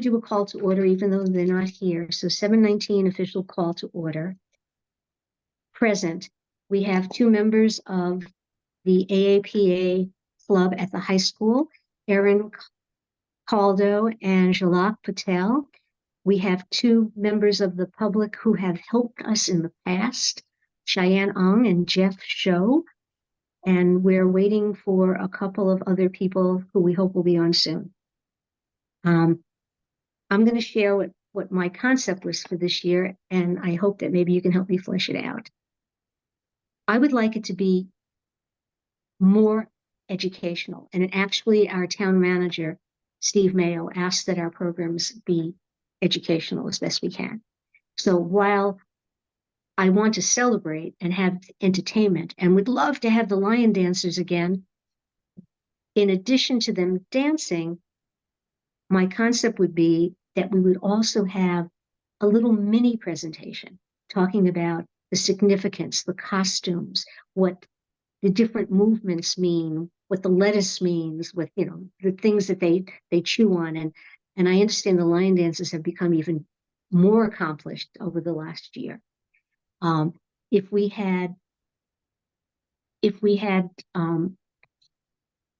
do a call to order, even though they're not here. So 7:19 official call to order. Present, we have two members of the AAPA club at the high school, Erin Caldo and Jalak Patel. We have two members of the public who have helped us in the past, Cheyenne Ong and Jeff Show. And we're waiting for a couple of other people who we hope will be on soon. I'm going to share what my concept was for this year, and I hope that maybe you can help me flesh it out. I would like it to be more educational. And actually, our town manager, Steve Mayo, asked that our programs be educational as best we can. So while I want to celebrate and have entertainment and would love to have the lion dancers again, in addition to them dancing, my concept would be that we would also have a little mini presentation talking about the significance, the costumes, what the different movements mean, what the lettuce means, what, you know, the things that they chew on. And I understand the lion dances have become even more accomplished over the last year. If we had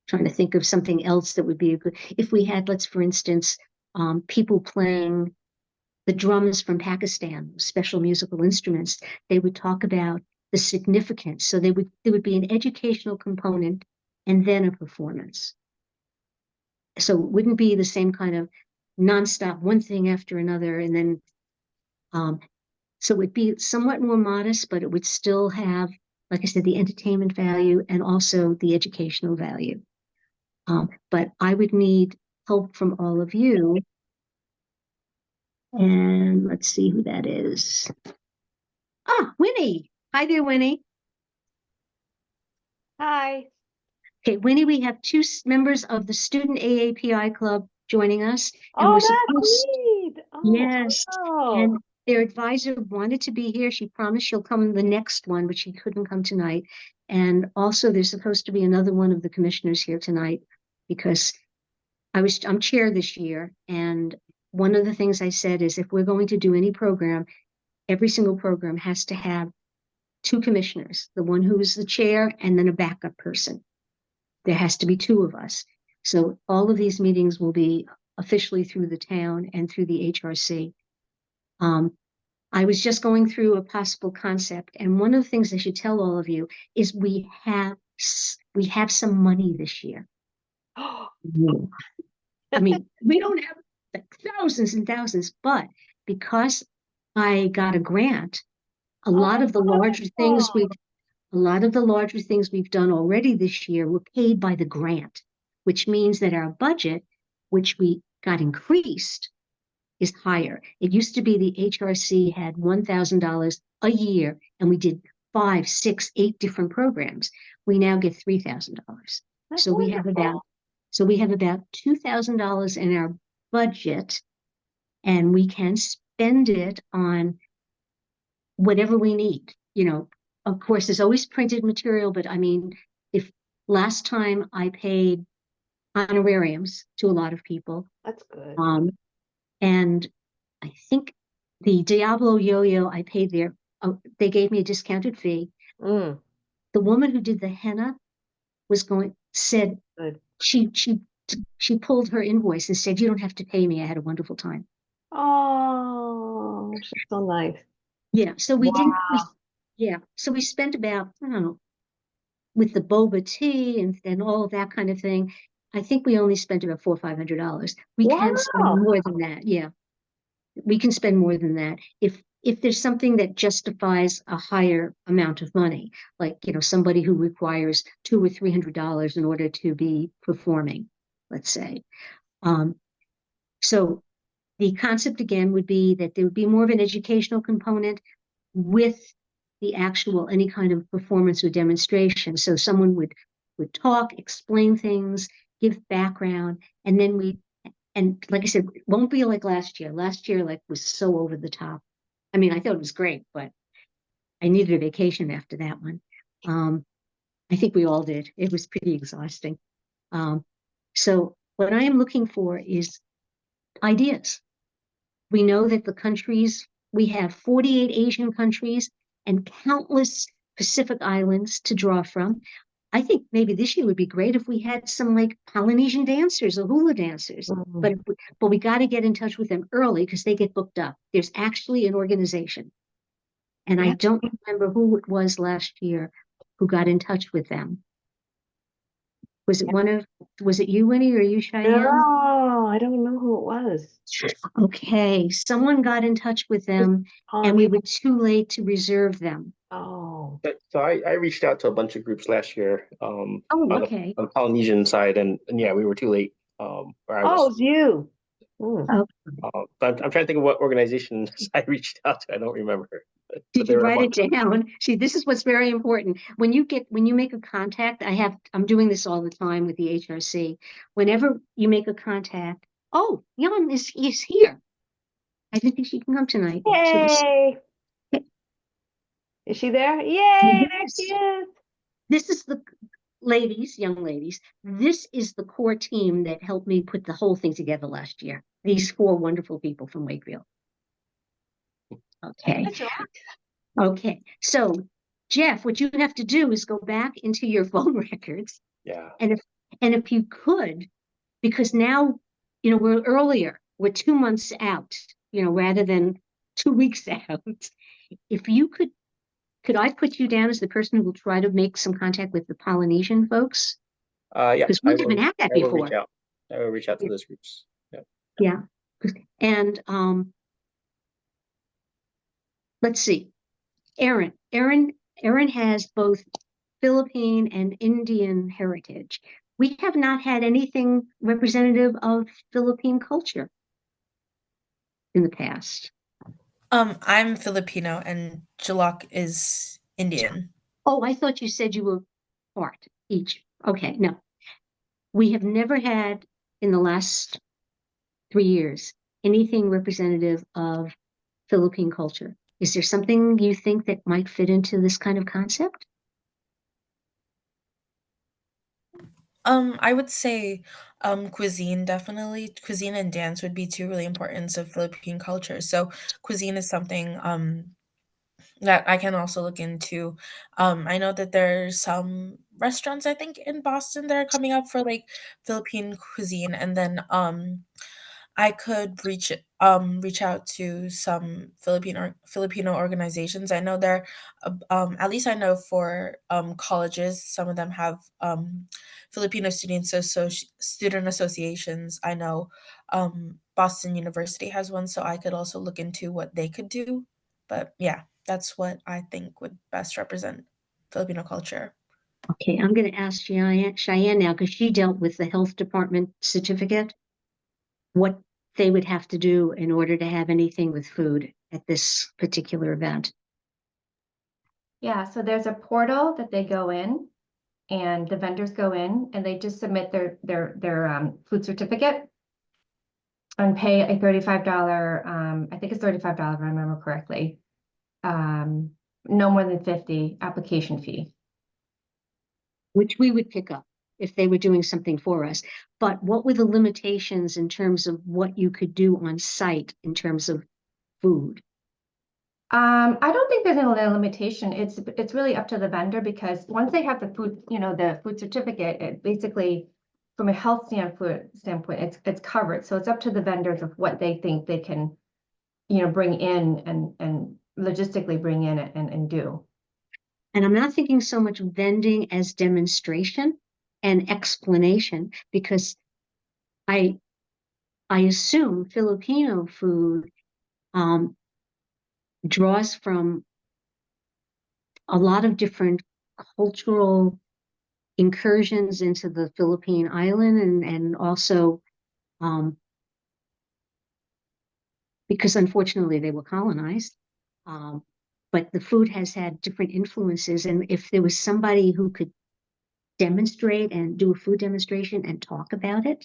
trying to think of something else that would be a good, if we had, let's, for instance, people playing the drums from Pakistan, special musical instruments, they would talk about the significance. So there would be an educational component and then a performance. So it wouldn't be the same kind of nonstop one thing after another. And then, so it would be somewhat more modest, but it would still have, like I said, the entertainment value and also the educational value. But I would need help from all of you. And let's see who that is. Ah, Winnie. Hi there, Winnie. Hi. Okay, Winnie, we have two members of the Student AAPI Club joining us. And that's neat. Oh, yes. wow. And their advisor wanted to be here. She promised she'll come the next one, but she couldn't come tonight. And also there's supposed to be another one of the commissioners here tonight because I'm chair this year. And one of the things I said is if we're going to do any program, every single program has to have two commissioners, the one who is the chair and then a backup person. There has to be two of us. So all of these meetings will be officially through the town and through the HRC. I was just going through a possible concept, and one of the things I should tell all of you is we have some money this year. I mean, we don't have like thousands and thousands, but because I got a grant, a lot of the larger things we've done already this year were paid by the grant, which means that our budget, which we got increased, is higher. It used to be the HRC had $1,000 a year, and we did 5, 6, 8 different programs. We now get $3,000. So we have about $2,000 in our budget, and we can spend it on whatever we need. You know, of course, there's always printed material, but I mean, if last time I paid honorariums to a lot of people. That's good. And I think the Diablo yo-yo I paid there, they gave me a discounted fee. The woman who did the henna said good. She pulled her invoice and said, "You don't have to pay me. I had a wonderful time." Oh, she's so nice. Yeah. So we so we spent about, I don't know, with the boba tea and all of that kind of thing, I think we only spent about $400 or $500. We can spend more than that. Yeah, we can spend more than that if there's something that justifies a higher amount of money, like, you know, somebody who requires $200 or $300 in order to be performing, let's say. So the concept again would be that there would be more of an educational component with the actual any kind of performance or demonstration. So someone would talk, explain things, give background, and then and like I said, it won't be like last year. Last year, like, was so over the top. I mean, I thought it was great, but I needed a vacation after that one. I think we all did. It was pretty exhausting. So what I am looking for is ideas. We know that we have 48 Asian countries and countless Pacific islands to draw from. I think maybe this year would be great if we had some like Polynesian dancers or hula dancers. But Mhm. we got to get in touch with them early because they get booked up. There's actually an organization, and I Yeah. don't remember who it was last year who got in touch with them. Was it you, Winnie, or you, Cheyenne? No, I don't know who it was. Okay, someone got in touch with Just them and we Polynesian. were too late to reserve them. Oh, So I reached out to a bunch of groups last year Oh, on okay. the Polynesian side, and yeah, we were too late. Or I oh, was. it's you. Mm. Oh, But I'm trying to think of what organizations I reached out to. I don't remember, but did you there were a write it bunch. down? See, this is what's very important. When you make a contact, I'm doing this all the time with the HRC. Whenever you make a contact, oh, Jan is here. I didn't think she can come tonight. So Yay! Is she there? Yay, there she this, is. this is the young ladies, this is the core team that helped me put the whole thing together last year. These four wonderful people from Wakefield. Okay. Good job. Okay. So, Jeff, what you have to do is go back into your phone records, Yeah. and if you could, because now, we're earlier, we're 2 months out, rather than 2 weeks out. If you could I put you down as the person who will try to make some contact with the Polynesian folks? Yeah. Because we haven't had that I will reach before. out. I will reach out to Yeah. those groups. Yeah. Yeah. And let's see. Aaron has both Philippine and Indian heritage. We have not had anything representative of Philippine culture in the past. I'm Filipino and Jalak is Indian. Oh, I thought you said you were part each. Okay, no. We have never had in the last 3 years anything representative of Philippine culture. Is there something you think that might fit into this kind of concept? I would say cuisine definitely. Cuisine and dance would be two really important of Philippine culture. So cuisine is something that I can also look into. I know that there's some restaurants I think in Boston that are coming up for like Philippine cuisine, and then I could reach out to some Filipino organizations. I know there, at least I know for colleges, some of them have Filipino student associations. I know Boston University has one, so I could also look into what they could do. But yeah, that's what I think would best represent Filipino culture. Okay, I'm going to ask Cheyenne now because she dealt with the health department certificate, what they would have to do in order to have anything with food at this particular event. Yeah, so there's a portal that they go in and the vendors go in and they just submit their food certificate and pay a $35, I think it's $35 if I remember correctly. No more than 50 application fee. Which we would pick up if they were doing something for us. But what were the limitations in terms of what you could do on site in terms of food? I don't think there's any limitation. It's really up to the vendor because once they have the food, the food certificate, it basically, from a health standpoint, it's covered. So it's up to the vendors of what they think they can, bring in and logistically bring in and do. And I'm not thinking so much vending as demonstration and explanation, because I assume Filipino food draws from a lot of different cultural incursions into the Philippine island, and also because unfortunately they were colonized. But the food has had different influences, and if there was somebody who could demonstrate and do a food demonstration and talk about it.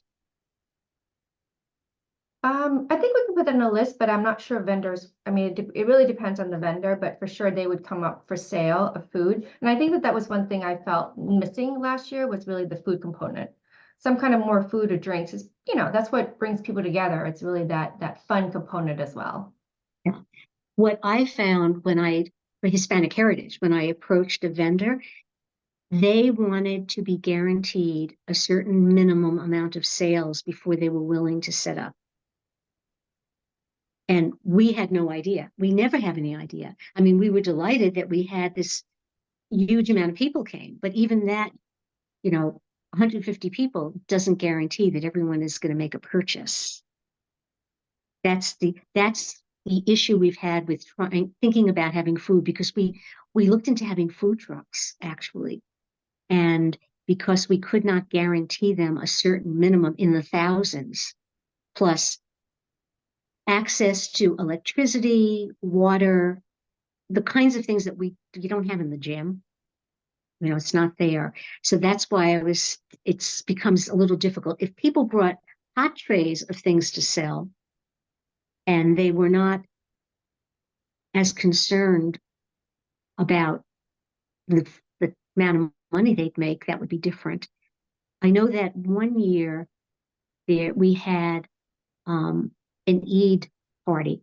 I think we can put that on a list, but I'm not sure vendors. I mean, it really depends on the vendor, but for sure they would come up for sale of food. And I think that was one thing I felt missing last year was really the food component. some kind of more food or drinks is, that's what brings people together. It's really that fun component as well. What I found for Hispanic Heritage, when I approached a vendor, they wanted to be guaranteed a certain minimum amount of sales before they were willing to set up. And we had no idea. We never have any idea. I mean, we were delighted that we had this huge amount of people came, but even that, 150 people doesn't guarantee that everyone is going to make a purchase. That's the issue we've had with thinking about having food, because we looked into having food trucks actually. And because we could not guarantee them a certain minimum in the thousands, plus access to electricity, water, the kinds of things that you don't have in the gym. It's not there. So that's why it becomes a little difficult. If people brought hot trays of things to sell and they were not as concerned about the amount of money they'd make, that would be different. I know that one year we had an Eid party.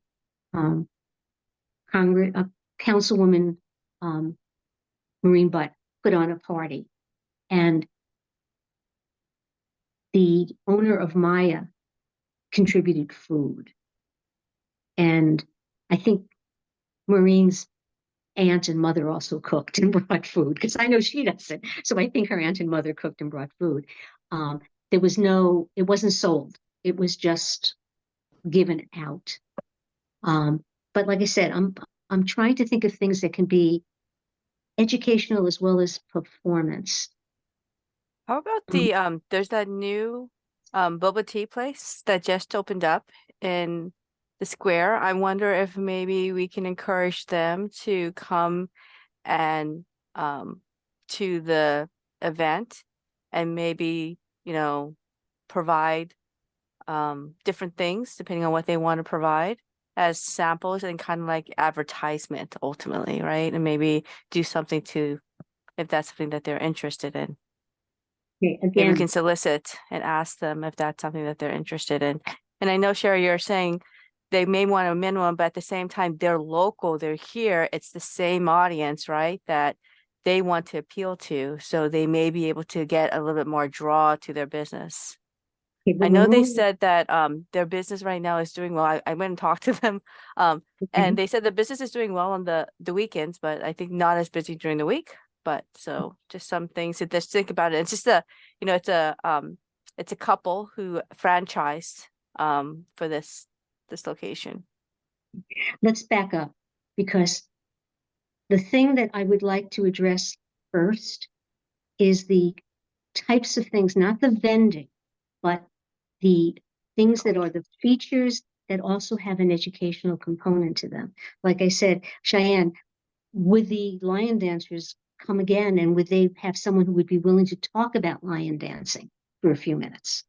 Councilwoman Maureen Butt put on a party, and the owner of Maya contributed food. And I think Maureen's aunt and mother also cooked and brought food, because I know she doesn't. So I think her aunt and mother cooked and brought food. It wasn't sold. It was just given out. But like I said, I'm trying to think of things that can be educational as well as performance. How about there's that new boba tea place that just opened up in the square. I wonder if maybe we can encourage them to come and to the event and maybe, provide different things depending on what they want to provide as samples and kind of like advertisement ultimately, right? And maybe do something if that's something that they're interested in. Okay, Maybe we again, can solicit and ask them if that's something that they're interested in. And I know, Sherry, you're saying they may want a minimum, but at the same time, they're local, they're here. It's the same audience, right? That they want to appeal to. So they may be able to get a little bit more draw to their business. okay, but I know they we're said that their business right now is doing well. I went and talked to them, and they said the business is doing well on the weekends, but I think not as busy during the week. But so just some things to just think about it. It's just it's a couple who franchised for this location. let's back up, because the thing that I would like to address first is the types of things, not the vending, but the things that are the features that also have an educational component to them. Like I said, Cheyenne, would the lion dancers come again, and would they have someone who would be willing to talk about lion dancing for a few minutes?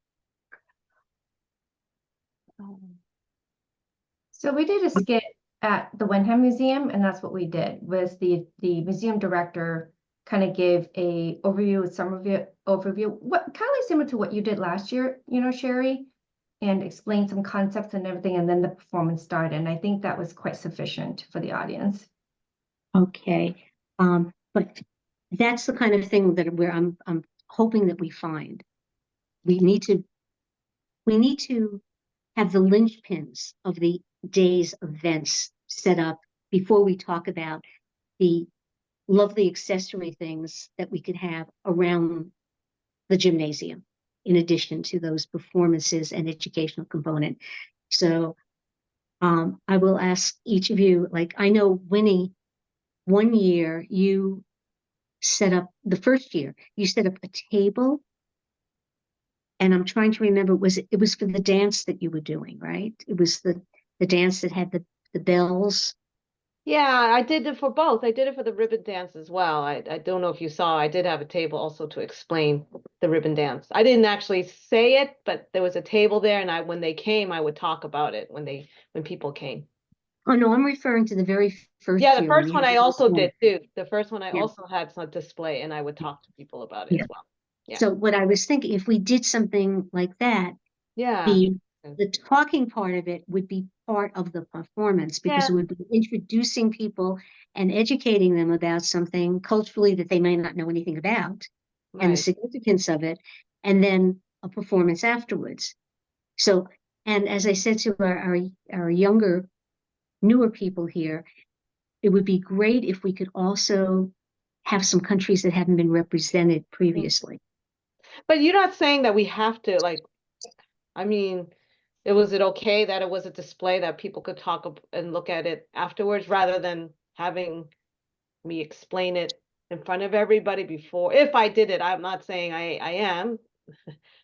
So we did a skit at the Wenham Museum, and that's what we did, was the museum director kind of gave a overview, what kind of like similar to what you did last year, Sherry, and explained some concepts and everything, and then the performance started. And I think that was quite sufficient for the audience. Okay, but that's the kind of thing where I'm hoping that we find. We need to have the linchpins of the day's events set up before we talk about the lovely accessory things that we could have around the gymnasium, in addition to those performances and educational component. So I will ask each of you, like I know Winnie, one year you set up, the first year, you set up a table. And I'm trying to remember, it was for the dance that you were doing, right? It was the dance that had the bells. Yeah, I did it for both. I did it for the ribbon dance as well. I don't know if you saw, I did have a table also to explain the ribbon dance. I didn't actually say it, but there was a table there, and when they came, I would talk about it when people came. Oh no, I'm referring to the very first Yeah, the year when first you one had I the also display. did too. The first one I Yeah. also had some display, and I would talk to people about it Yeah. as well. Yeah. So what I was thinking, if we did something like that, Yeah. the talking part of it would be part of the performance because Yeah. it would be introducing people and educating them about something culturally that they may not know anything about and the Right. significance of it, and then a performance afterwards. So, and as I said to our younger, newer people here, it would be great if we could also have some countries that haven't been represented previously. But you're not saying that we have to, like, I mean, was it okay that it was a display that people could and look at it afterwards rather than having me explain it in front of everybody before? If I did it, I'm not saying I am,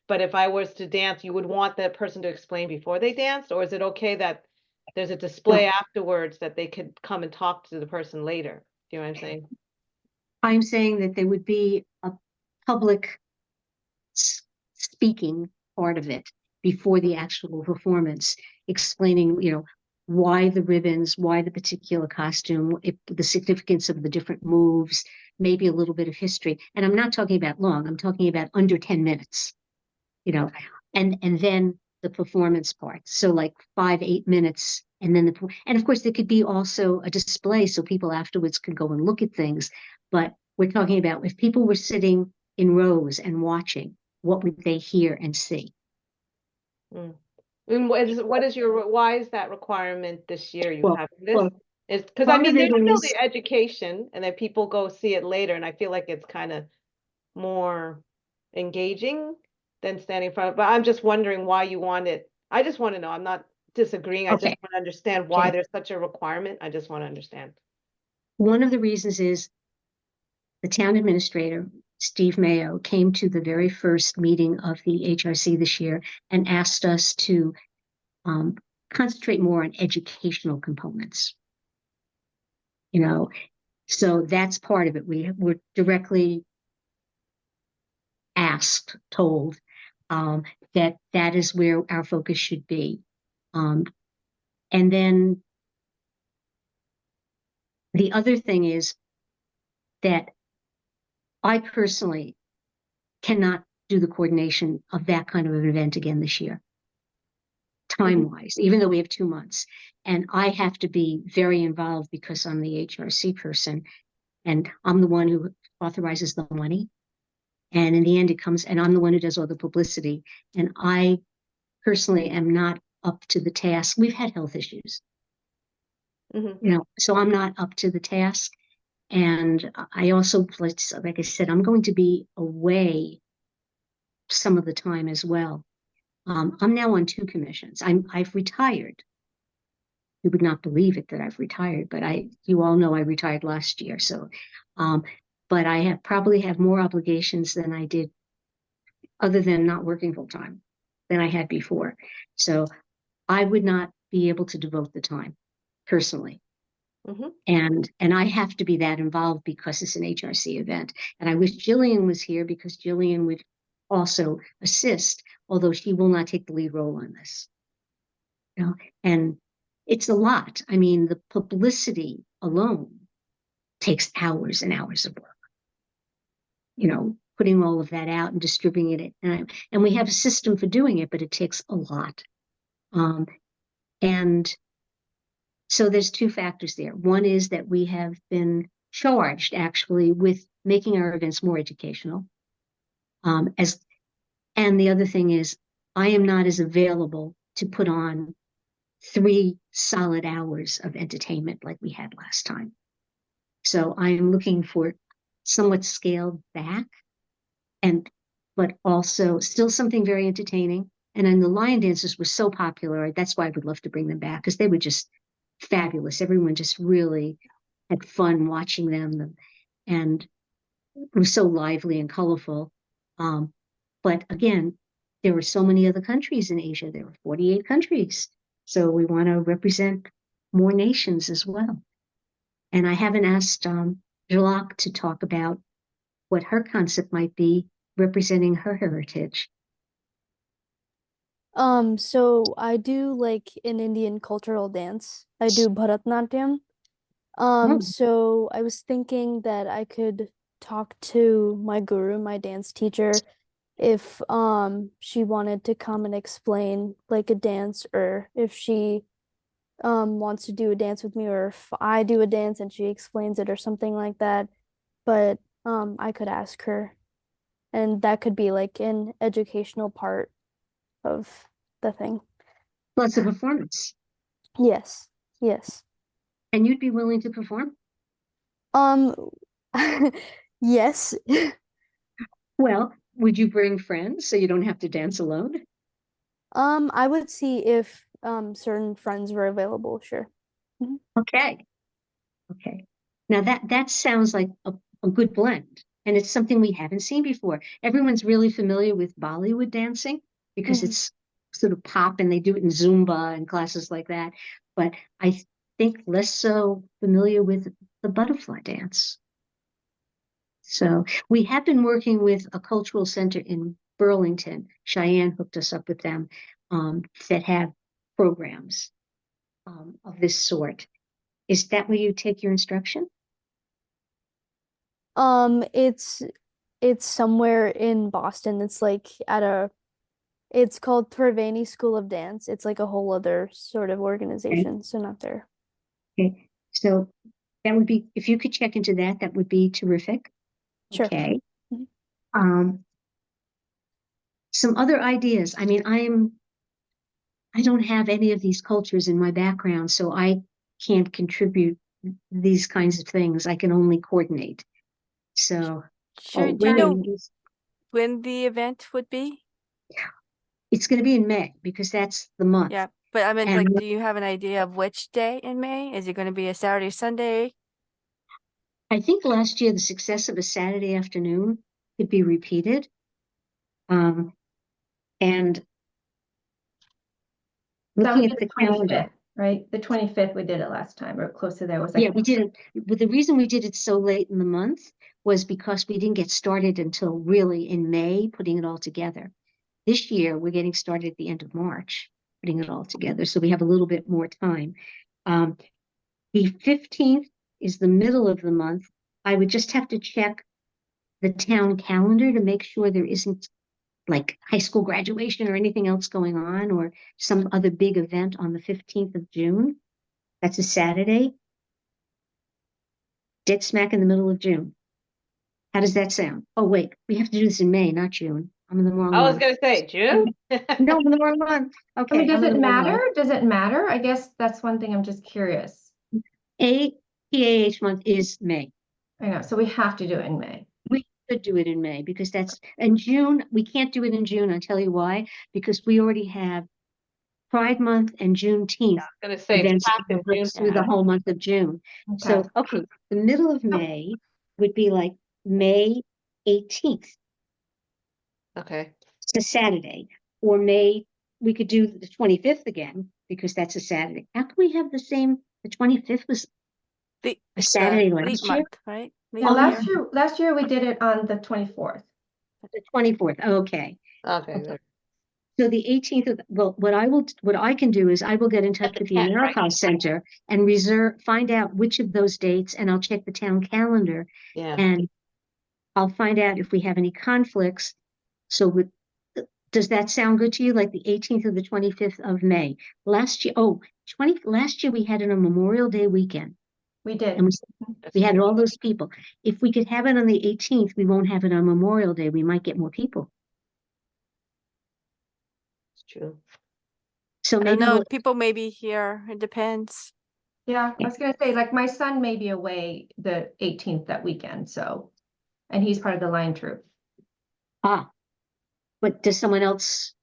but if I was to dance, you would want that person to explain before they danced, or is it okay that there's a display afterwards that they could come and talk to the person later? Do you know what I'm saying? I'm saying that there would be a public speaking part of it before the actual performance, explaining, why the ribbons, why the particular costume, the significance of the different moves, maybe a little bit of history. And I'm not talking about long, I'm talking about under 10 minutes, and then the performance part. So like 5, 8 minutes. And then and of course there could be also a display so people afterwards could go and look at things. But we're talking about if people were sitting in rows and watching, what would they hear and see? And why is that requirement this year you Well, having this? well, Is because I part mean of it there's still is- the education and then people go see it later and I feel like it's kind of more engaging than standing in front of, but I'm just wondering why you want it. I just want to know. I'm not disagreeing. I just Okay. want to understand why Okay. there's such a requirement. I just want to understand. One of the reasons is the town administrator, Steve Mayo, came to the very first meeting of the HRC this year and asked us to concentrate more on educational components. So that's part of it. We were directly told that is where our focus should be. And then the other thing is that I personally cannot do the coordination of that kind of an event again this year, time-wise, even though we have 2 months. And I have to be very involved because I'm the HRC person and I'm the one who authorizes the money. And in the end, it comes, and I'm the one who does all the publicity. And I personally am not up to the task. We've had health issues, so I'm not up to the task. And I also, like I said, I'm going to be away some of the time as well. I'm now on 2 commissions. I've retired. You would not believe it that I've retired, but you all know I retired last year. So, but I probably have more obligations than I did, other than not working full time, than I had before. So I would not be able to devote the time personally. And I have to be that involved because it's an HRC event. And I wish Jillian was here because Jillian would also assist, although she will not take the lead role on this. And it's a lot. I mean, the publicity alone takes hours and hours of work. Putting all of that out and distributing it. And we have a system for doing it, but it takes a lot. And so there's 2 factors there. One is that we have been charged actually with making our events more educational. And the other thing is I am not as available to put on 3 solid hours of entertainment like we had last time. So I'm looking for somewhat scaled back, but also still something very entertaining. And then the lion dances were so popular. That's why I would love to bring them back because they were just fabulous. Everyone just really had fun watching them, and it was so lively and colorful. But again, there were so many other countries in Asia. There were 48 countries. So we want to represent more nations as well. And I haven't asked Jalak to talk about what her concept might be representing her heritage. So I do like an Indian cultural dance. I do Bharatnatyam. Oh. So I was thinking that I could talk to my guru, my dance teacher, if she wanted to come and explain like a dance, or if she wants to do a dance with me, or if I do a dance and she explains it or something like that. But I could ask her, and that could be like an educational part of the thing. Plus a performance. Yes. Yes. And you'd be willing to perform? Um yes. Well, would you bring friends so you don't have to dance alone? I would see if certain friends were available, sure. Okay. Okay. Now that sounds like a good blend. And it's something we haven't seen before. Everyone's really familiar with Bollywood dancing because Mhm. it's sort of pop and they do it in Zumba and classes like that. But I think less so familiar with the butterfly dance. So we have been working with a cultural center in Burlington. Cheyenne hooked us up with them that have programs of this sort. Is that where you take your instruction? Um, it's it's somewhere in Boston. It's like at a it's called Triveni School of Dance. It's like a whole other sort of Okay. organization, so not there. Okay. So that would be, if you could check into that, that would be terrific. Sure. Okay. Mhm. Some other ideas. I mean, I don't have any of these cultures in my background, so I can't contribute these kinds of things. I can only coordinate. So, Sure. Do you know Renee, when the event would be? it's going to be in May because that's the month. Yeah, but I mean, And like, do you have an idea of which day in May? Is it going to be a Saturday, Sunday? I think last year the success of a Saturday afternoon could be repeated. And That would looking be at the the calendar, 25th, right? The 25th we did it last time, or close to there was yeah, like, we did it. But the reason we did it so late in the month was because we didn't get started until really in May, putting it all together. This year, we're getting started at the end of March, putting it all together. So we have a little bit more time. Um, the 15th is the middle of the month. I would just have to check the town calendar to make sure there isn't like high school graduation or anything else going on, or some other big event on the 15th of June. That's a Saturday, dead smack in the middle of June. How does that sound? Oh, wait, we have to do this in May, not June. I'm in the wrong I was month. gonna say June. No, I'm in the wrong month. I Okay, mean, does I'm in it the wrong matter? month. Does it matter? I guess that's one thing I'm just curious. PAH month is May. I know, so we have to do it in May. We could do it in May because that's in June. We can't do it in June. I'll tell you why. Because we already have Pride Month and Juneteenth Gonna say it's events packed in June. through the whole month of June. So, Okay. okay, the middle of May would be like May 18th. Okay. It's a Saturday, or May, we could do the 25th again because that's a Saturday. How can we have the same? The 25th was a It's Saturday leap last year. month, right? Leap Well, year. last year we did it on the 24th. The 24th. Okay. Okay. there- So the 18th of, well, what I can do is I will get in touch the with the 10th, right? AmeriCom Center and find out which of those dates, and I'll check the town calendar Yeah. and I'll find out if we have any conflicts. So does that sound good to you? Like the 18th or the 25th of May? Last year, last year we had it on Memorial Day weekend. We did. And we had true. all those people. If we could have it on the 18th, we won't have it on Memorial Day. We might get more people. It's true. So I don't maybe know. we'll, People may be here. It depends. Yeah, I was gonna say, like, my son may be away the 18th that weekend, so, and he's part of the line troop. but could someone else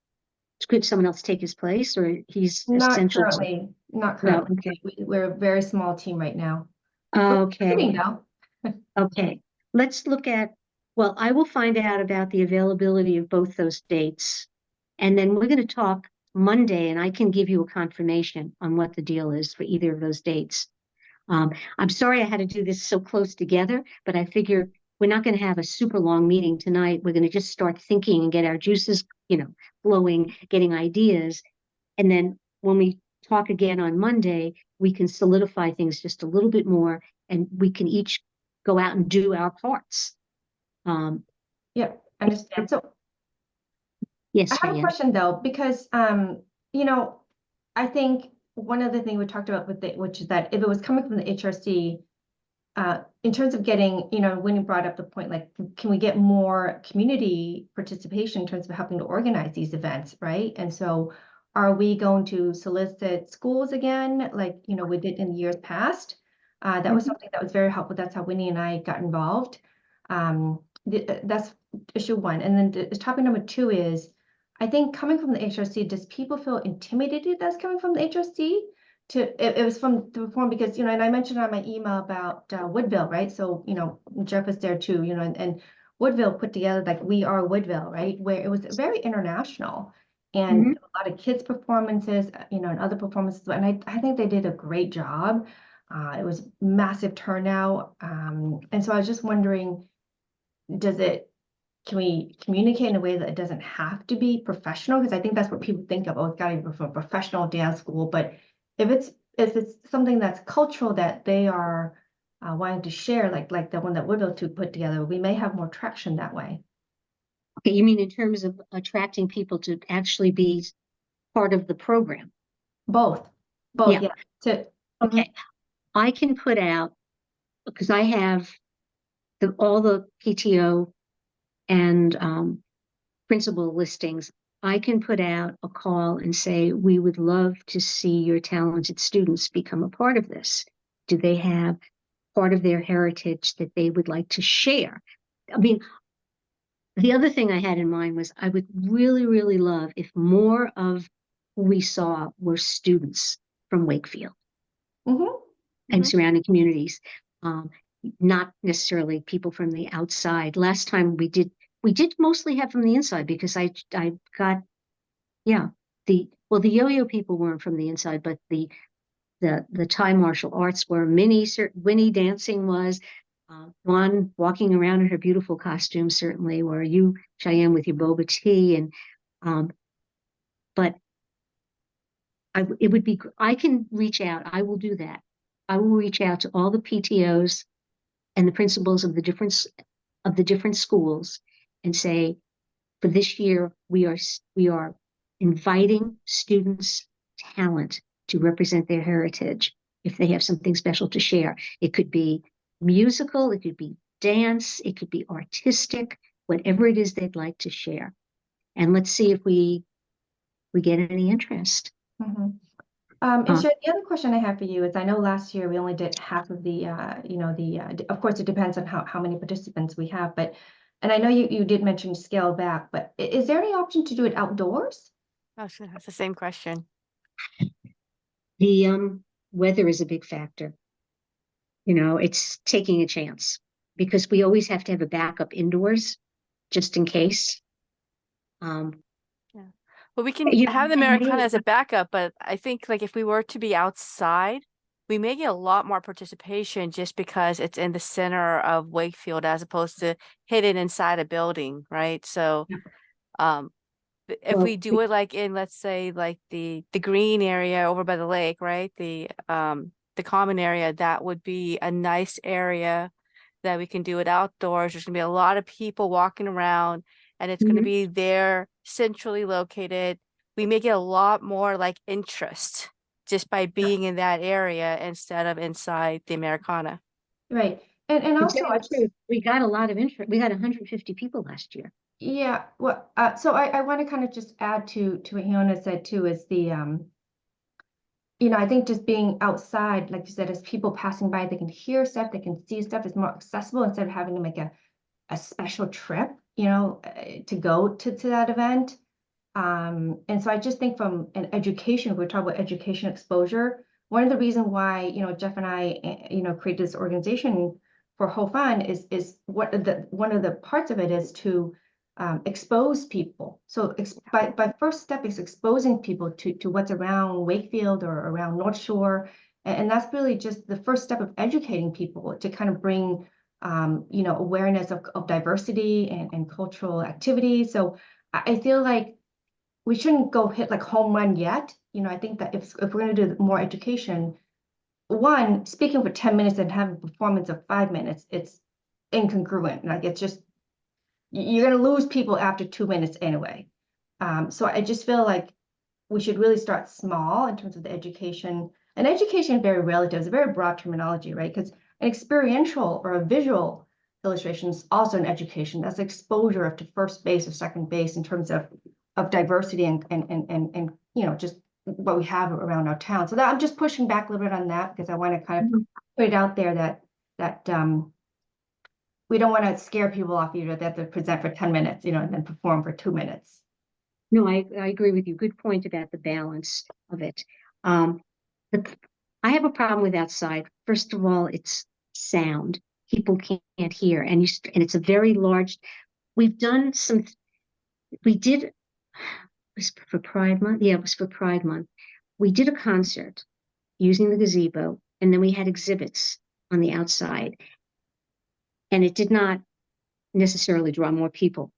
take his place, or he's Not essential? currently, not No, currently. okay. We're a very small team right now. But we're Okay, getting though. okay. Let's look at, well, I will find out about the availability of both those dates. And then we're going to talk Monday, and I can give you a confirmation on what the deal is for either of those dates. I'm sorry I had to do this so close together, but I figure we're not going to have a super long meeting tonight. We're going to just start thinking and get our juices, flowing, getting ideas. And then when we talk again on Monday, we can solidify things just a little bit more, and we can each go out and do our parts Yep, understand. So Yes, I have a Cheyenne. question though, because you know, I think one of the things we talked about with which is that if it was coming from the HRC, in terms of getting, you know, when you brought up the point, like, can we get more community participation in terms of helping to organize these events, right? And so are we going to solicit schools again, like, you know, we did in years past? That was something that was very helpful. That's how Winnie and I got involved. That's issue one. And then the topic number two is, I think coming from the HRC, does people feel intimidated that's coming from the HRC? It was from the reform because, you know, and I mentioned on my email about Woodville, right? So, you know, Jeff was there too, you know, and Woodville put together like We Are Woodville, right? Where it was very international and a lot of kids performances, you know, and other performances. And I think they did a great job. It was massive turnout. And so I was just wondering, can we communicate in a way that it doesn't have to be professional? Because I think that's what people think of, oh, it's got to be from a professional dance school. But if it's something that's cultural that they are wanting to share, like the one that Woodville two put together, we may have more traction that way. Okay, you mean in terms of attracting people to actually be part of the program? Both, Yeah. yeah. Okay, I can put out, because I have all the PTO and principal listings. I can put out a call and say, we would love to see your talented students become a part of this. Do they have part of their heritage that they would like to share? I mean, the other thing I had in mind was I would really, really love if more of who we saw were students from Wakefield and surrounding communities, not necessarily people from the outside. Last time we did mostly have from the inside because I got, yeah, the yo-yo people weren't from the inside, but the Thai martial arts were. Winnie dancing was. Juan walking around in her beautiful costume certainly were. You, Cheyenne, with your boba tea, and but it would be. I can reach out. I will do that. I will reach out to all the PTOs and the principals of the different schools and say, for this year, we are inviting students' talent to represent their heritage. If they have something special to share, it could be musical, it could be dance, it could be artistic, whatever it is they'd like to share. And let's see if we get any interest. And Sharon, the other question I have for you is, I know last year we only did half of the, of course, it depends on how many participants we have, and I know you did mention scale back, but is there any option to do it outdoors? Oh, that's the same question. The weather is a big factor. You know, it's taking a chance because we always have to have a backup indoors just in case. Well, we can have the Americana as a backup, but I think like if we were to be outside, we may get a lot more participation just because it's in the center of Wakefield as opposed to hidden inside a building, right? So, if we do it like in, let's say, like the green area over by the lake, right? The common area, that would be a nice area that we can do it outdoors. There's gonna be a lot of people walking around, and it's going to be there centrally located. We may get a lot more like interest just by being in that area instead of inside the Americana. Right. And also, we got a lot of interest. We got 150 people last year. Yeah. Well, so I want to kind of just add to what Hiona said too, is the, I think just being outside, like you said, as people passing by, they can hear stuff, they can see stuff, it's more accessible instead of having to make a special trip, to go to that event. And so I just think from an education, we're talking about education exposure. One of the reasons why, Jeff and I, created this organization for Whole Fun is one of the parts of it is to expose people. So by first step is exposing people to what's around Wakefield or around North Shore. And that's really just the first step of educating people to kind of bring awareness of diversity and cultural activity. So I feel like we shouldn't go hit like home run yet. I think that if we're going to do more education, speaking for 10 minutes and having a performance of 5 minutes, it's incongruent. Like it's just you're going to lose people after 2 minutes anyway. So I just feel like we should really start small in terms of the education. And education is very relative. It's a very broad terminology, right? Because an experiential or a visual illustration is also an education. That's exposure to first base or second base in terms of diversity and you know, just what we have around our town. So that I'm just pushing back a little bit on that because I want to kind of put it out there that we don't want to scare people off either. They have to present for 10 minutes, you know, and then perform for 2 minutes. No, I agree with you. Good point about the balance of it. I have a problem with outside. First of all, it's sound. People can't hear, and it's a very large. We've done some. We did. It was for Pride Month. Yeah, it was for Pride Month. We did a concert using the gazebo, and then we had exhibits on the outside, and it did not necessarily draw more people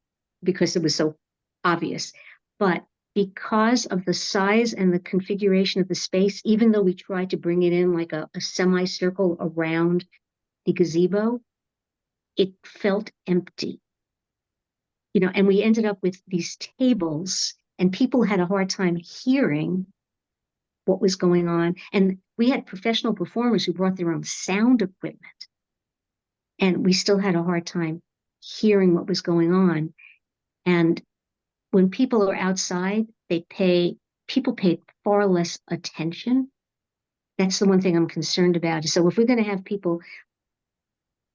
because it was so obvious. But because of the size and the configuration of the space, even though we tried to bring it in like a semicircle around the gazebo, it felt empty. You know, and we ended up with these tables, and people had a hard time hearing what was going on. And we had professional performers who brought their own sound equipment, and we still had a hard time hearing what was going on. And when people are outside, people pay far less attention. That's the one thing I'm concerned about. So if we're going to have people,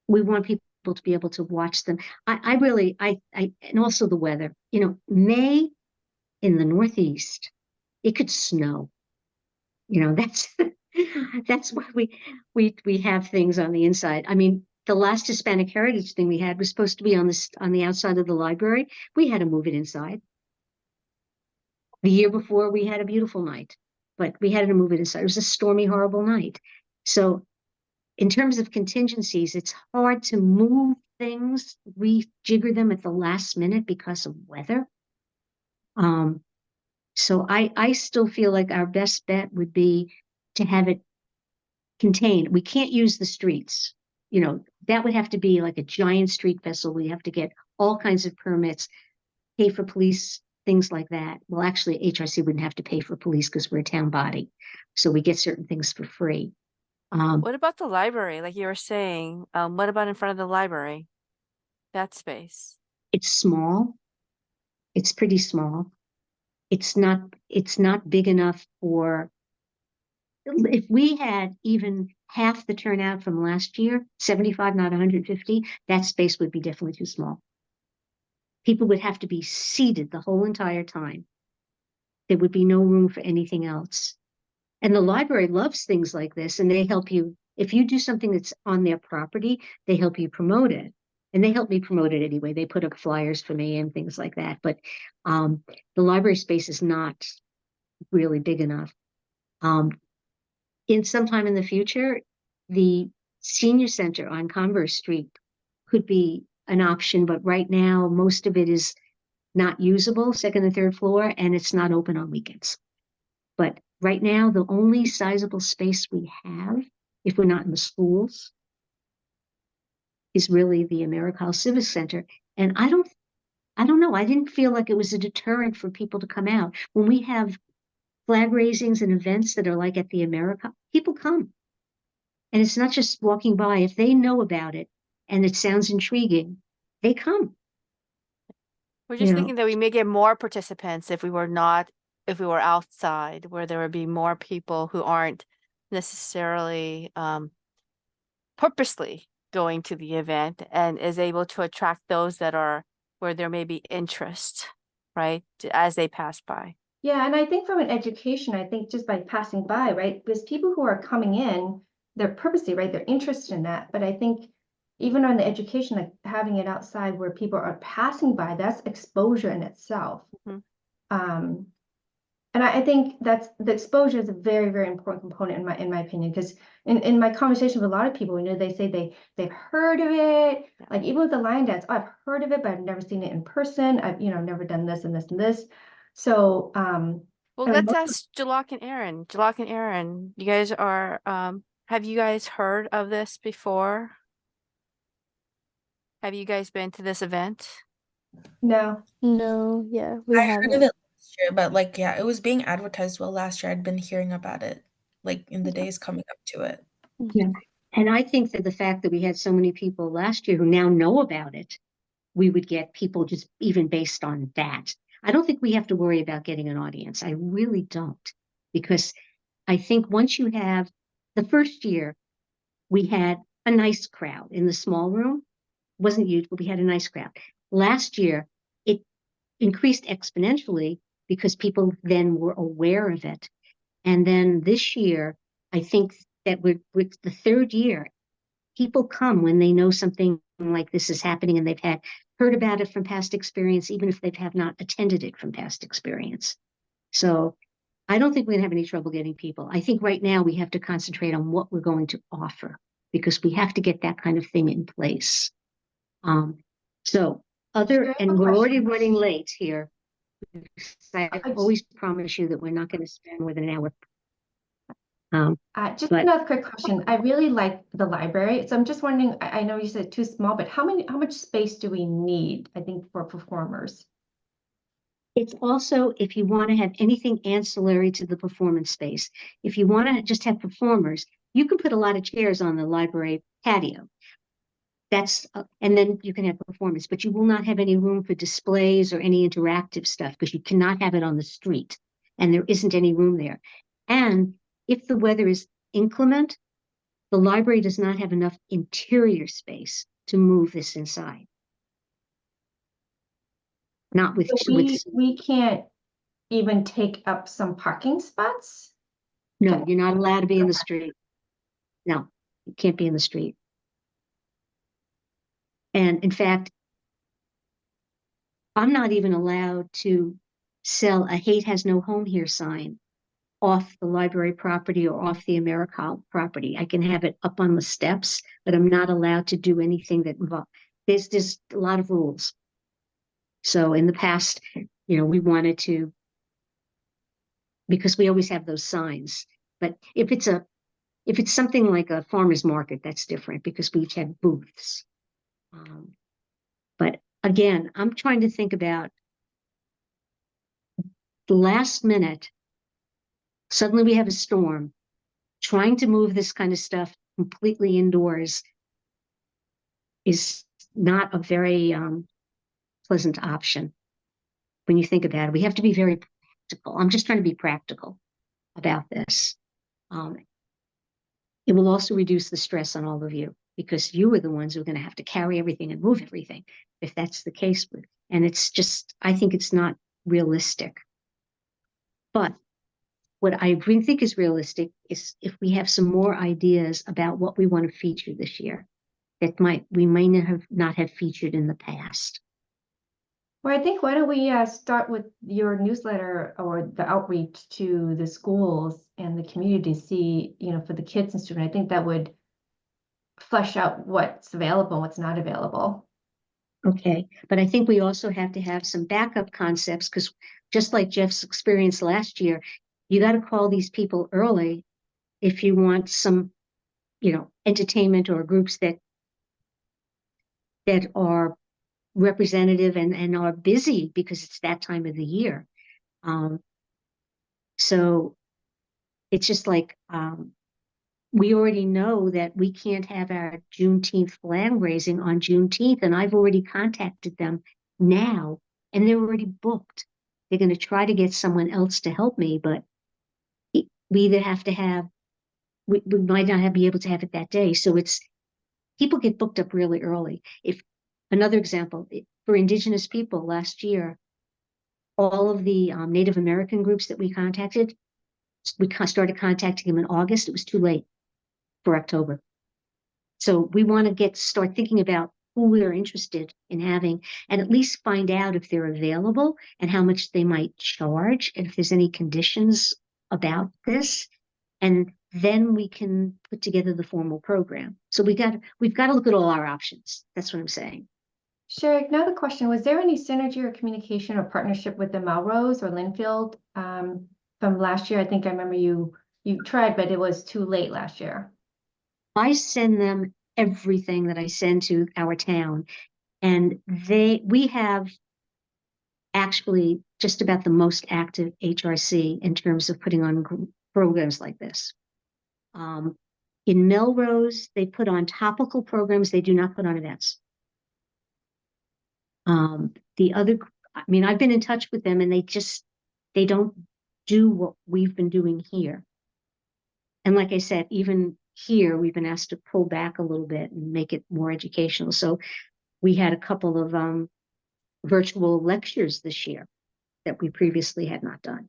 we want people to be able to watch them. And also the weather, you know, May in the Northeast, it could snow. You know, that's why we have things on the inside. I mean, the last Hispanic Heritage thing we had was supposed to be on the outside of the library. We had to move it inside. The year before, we had a beautiful night, but we had to move it inside. It was a stormy, horrible night. So in terms of contingencies, it's hard to move things, rejigger them at the last minute because of weather. So I still feel like our best bet would be to have it contained. We can't use the streets. You know, that would have to be like a giant street vessel. We have to get all kinds of permits, pay for police, things like that. Well, actually, HRC wouldn't have to pay for police because we're a town body. So we get certain things for free. What about the library? Like you were saying, what about in front of the library? That space. It's small. It's pretty small. It's not big enough for, if we had even half the turnout from last year, 75, not 150, that space would be definitely too small. People would have to be seated the whole entire time. There would be no room for anything else. And the library loves things like this, and they help you. If you do something that's on their property, they help you promote it. And they help me promote it anyway. They put up flyers for me and things like that. But the library space is not really big enough. In sometime in the future, the senior center on Converse Street could be an option, but right now most of it is not usable, second and third floor, and it's not open on weekends. But right now, the only sizable space we have, if we're not in the schools, is really the AmeriCal Civic Center. And I don't know. I didn't feel like it was a deterrent for people to come out. When we have flag raisings and events that are like at the AmeriCal, people come. And it's not just walking by. If they know about it and it sounds intriguing, they come. We're just thinking that we may get more participants if we were outside, where there would be more people who aren't necessarily purposely going to the event, and is able to attract those that are where there may be interest, right, as they pass by. Yeah, and I think from an education, I think just by passing by, right, because people who are coming in, they're purposely, right, they're interested in that. But I think even on the education, like having it outside where people are passing by, that's exposure in itself. And I think that's the exposure is a very, very important component in my opinion, because in my conversation with a lot of people, you know, they say they've heard of it, like even with the line dance, oh, I've heard of it, but I've never seen it in person. I've never done this and this and this. So well, let's ask Jalak and Aaron. Jalak and Aaron, you guys are have you guys heard of this before? Have you guys been to this event? No. No, yeah, we I heard of haven't. it last year, but like, yeah, it was being advertised well last year. I'd been hearing about it, like in the days coming up to it. Yeah. And I think that the fact that we had so many people last year who now know about it, we would get people just even based on that. I don't think we have to worry about getting an audience. I really don't. Because I think once you have the first year, we had a nice crowd in the small room. Wasn't huge, but we had a nice crowd. Last year, it increased exponentially because people then were aware of it. And then this year, I think that with the third year, people come when they know something like this is happening and they've had heard about it from past experience, even if they have not attended it from past experience. So I don't think we're gonna have any trouble getting people. I think right now we have to concentrate on what we're going to offer because we have to get that kind of thing in place. So Sure, and one we're already question. running late here. I I always promise you that we're not going to spend more than an hour. Just But another quick question. I really like the library, so I'm just wondering, I know you said too small, but how much space do we need, I think, for performers? it's also if you want to have anything ancillary to the performance space. If you want to just have performers, you can put a lot of chairs on the library patio. That's and then you can have performance, but you will not have any room for displays or any interactive stuff because you cannot have it on the street, and there isn't any room there. And if the weather is inclement, the library does not have enough interior space to move this inside. Not with, So with we can't even take up some parking spots? no, you're not allowed to be in the street. No, you can't be in the street. And in fact, I'm not even allowed to sell a hate has no home here sign off the library property or off the AmeriCorps property. I can have it up on the steps, but I'm not allowed to do anything that involves. There's a lot of rules. So in the past, we wanted to, because we always have those signs. But if it's something like a farmer's market, that's different because we each have booths. But again, I'm trying to think about the last minute. Suddenly we have a storm. Trying to move this kind of stuff completely indoors is not a very pleasant option when you think about it. We have to be very practical. I'm just trying to be practical about this. It will also reduce the stress on all of you because you are the ones who are going to have to carry everything and move everything if that's the case. And it's just, I think it's not realistic. But what I really think is realistic is if we have some more ideas about what we want to feature this year that we might not have featured in the past. Well, I think why don't we start with your newsletter or the outreach to the schools and the community to see, for the kids and students. I think that would flesh out what's available, what's not available. Okay, but I think we also have to have some backup concepts because just like Jeff's experience last year, you got to call these people early if you want some, entertainment or groups that are representative and are busy because it's that time of the year. So it's just like we already know that we can't have our Juneteenth flag raising on Juneteenth, and I've already contacted them now, and they're already booked. They're going to try to get someone else to help me, but we either have to have, we might not be able to have it that day. So it's people get booked up really early. If another example for Indigenous people last year, all of the Native American groups that we contacted, we started contacting them in August. It was too late for October. So we want to start thinking about who we are interested in having and at least find out if they're available and how much they might charge and if there's any conditions about this. And then we can put together the formal program. So we've got to look at all our options. That's what I'm saying. Sure. Another question, was there any synergy or communication or partnership with the Melrose or Linfield from last year? I think I remember you tried, but it was too late last year. I send them everything that I send to our town. And we have actually just about the most active HRC in terms of putting on programs like this. In Melrose, they put on topical programs. They do not put on events. I mean, I've been in touch with them and they don't do what we've been doing here. And like I said, even here, we've been asked to pull back a little bit and make it more educational. So we had a couple of virtual lectures this year that we previously had not done.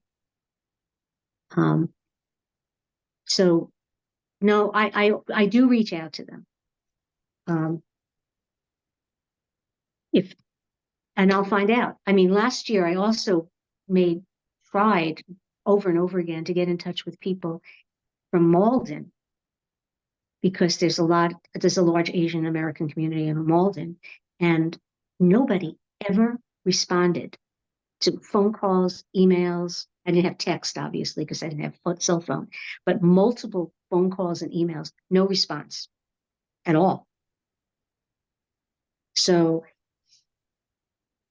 So no, I do reach out to them. And I'll find out. I mean, last year I also tried over and over again to get in touch with people from Malden, because there's a large Asian American community in Malden, and nobody ever responded to phone calls, emails. I didn't have text, obviously, because I didn't have a cell phone, but multiple phone calls and emails, no response at all. So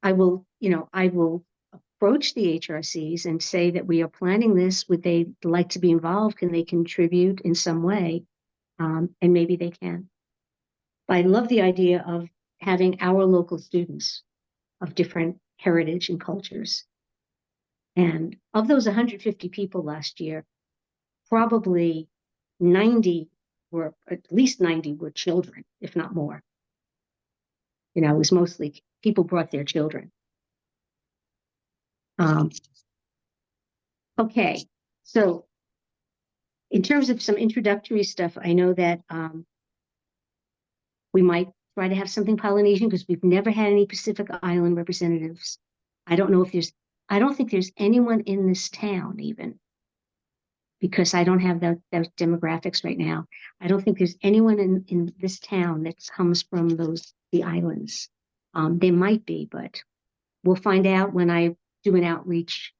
I will approach the HRCs and say that we are planning this. Would they like to be involved? Can they contribute in some way? And maybe they can. But I love the idea of having our local students of different heritage and cultures. And of those 150 people last year, probably 90 were, at least 90 were children, if not more. It was mostly people brought their children. Okay, so in terms of some introductory stuff, I know that we might try to have something Polynesian, because we've never had any Pacific Island representatives. I don't think there's anyone in this town even, because I don't have those demographics right now. I don't think there's anyone in this town that comes from the islands. There might be, but we'll find out when I do an outreach.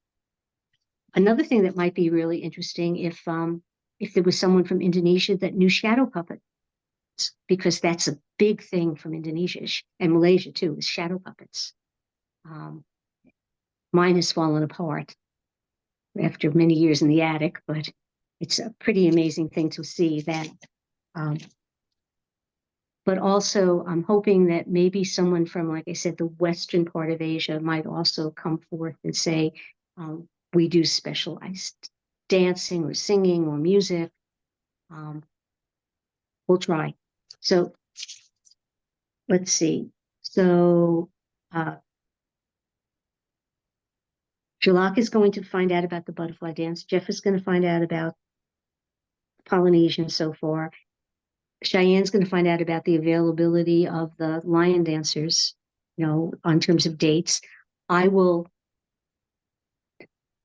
Another thing that might be really interesting, if there was someone from Indonesia that knew shadow puppets, because that's a big thing from Indonesia and Malaysia too, is shadow puppets. Mine has fallen apart after many years in the attic, but it's a pretty amazing thing to see that. But also, I'm hoping that maybe someone from, like I said, the western part of Asia might also come forth and say, we do specialized dancing or singing or music. We'll try. So let's see. So Jalak is going to find out about the butterfly dance. Jeff is going to find out about Polynesian so far. Cheyenne's going to find out about the availability of the lion dancers, on terms of dates. I will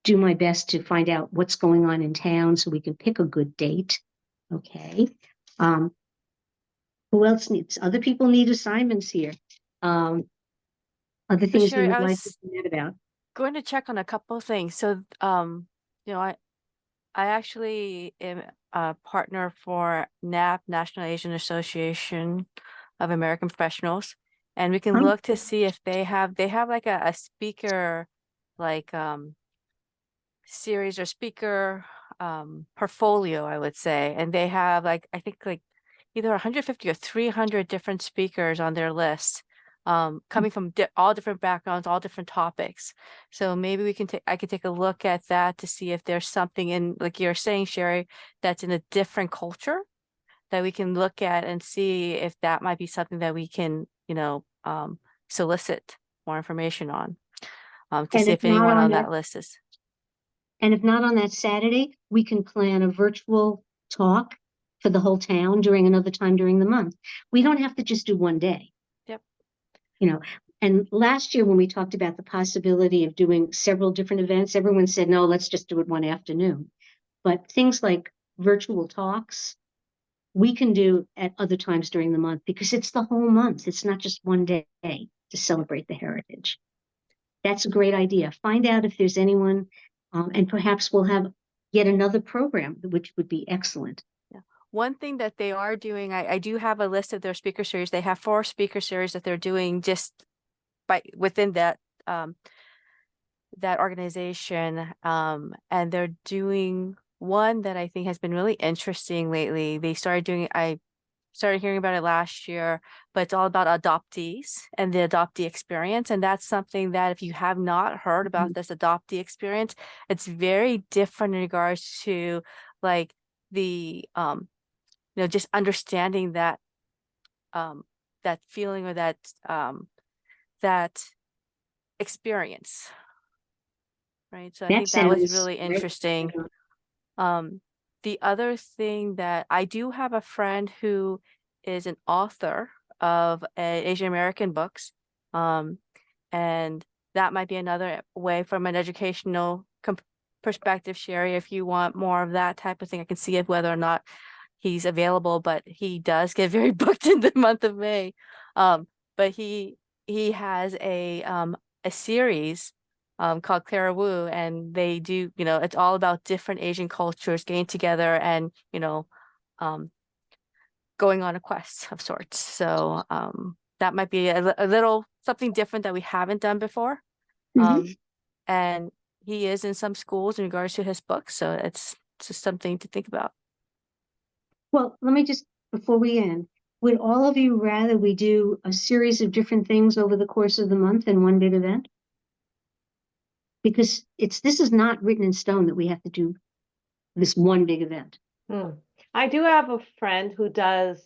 do my best to find out what's going on in town so we can pick a good date. Okay. Who else needs? Other people need assignments here. Other things Sherry, you I would like was to find out about. going to check on a couple of things. So, I actually am a partner for NAP, National Asian Association of American Professionals, and we can Oh. look to see if they have like a speaker, like series or speaker portfolio, I would say, and they have I think either 150 or 300 different speakers on their list, coming from all different backgrounds, all different topics. So maybe I could take a look at that to see if there's something in, like you're saying, Sherry, that's in a different culture that we can look at and see if that might be something that we can, solicit more information on, to And see if if not anyone on on that- that list is. And if not on that Saturday, we can plan a virtual talk for the whole town during another time during the month. We don't have to just do one day. Yep. And last year when we talked about the possibility of doing several different events, everyone said, no, let's just do it one afternoon. But things like virtual talks, we can do at other times during the month, because it's the whole month. It's not just one day to celebrate the heritage. That's a great idea. Find out if there's anyone, and perhaps we'll have yet another program, which would be excellent. one thing that they are doing, I do have a list of their speaker series. They have 4 speaker series that they're doing just within that that organization. And they're doing one that I think has been really interesting lately. I started hearing about it last year, but it's all about adoptees and the adoptee experience. And that's something that if you have not heard about this adoptee experience, it's very different in regards to like the just understanding that that feeling or that experience. Right. So I That think that was sounds really great. interesting. The other thing that I do have a friend who is an author of Asian American books. And that might be another way from an educational perspective, Sherry, if you want more of that type of thing. I can see if whether or not he's available, but he does get very booked in the month of May. But he has a series called Clara Wu, and they do, it's all about different Asian cultures getting together and, going on a quest of sorts. So that might be a little something different that we haven't done before. Mhm. And he is in some schools in regards to his books, so it's just something to think about. Well, let me just, before we end, would all of you rather we do a series of different things over the course of the month in one big event? Because this is not written in stone that we have to do this one big event. I do have a friend who does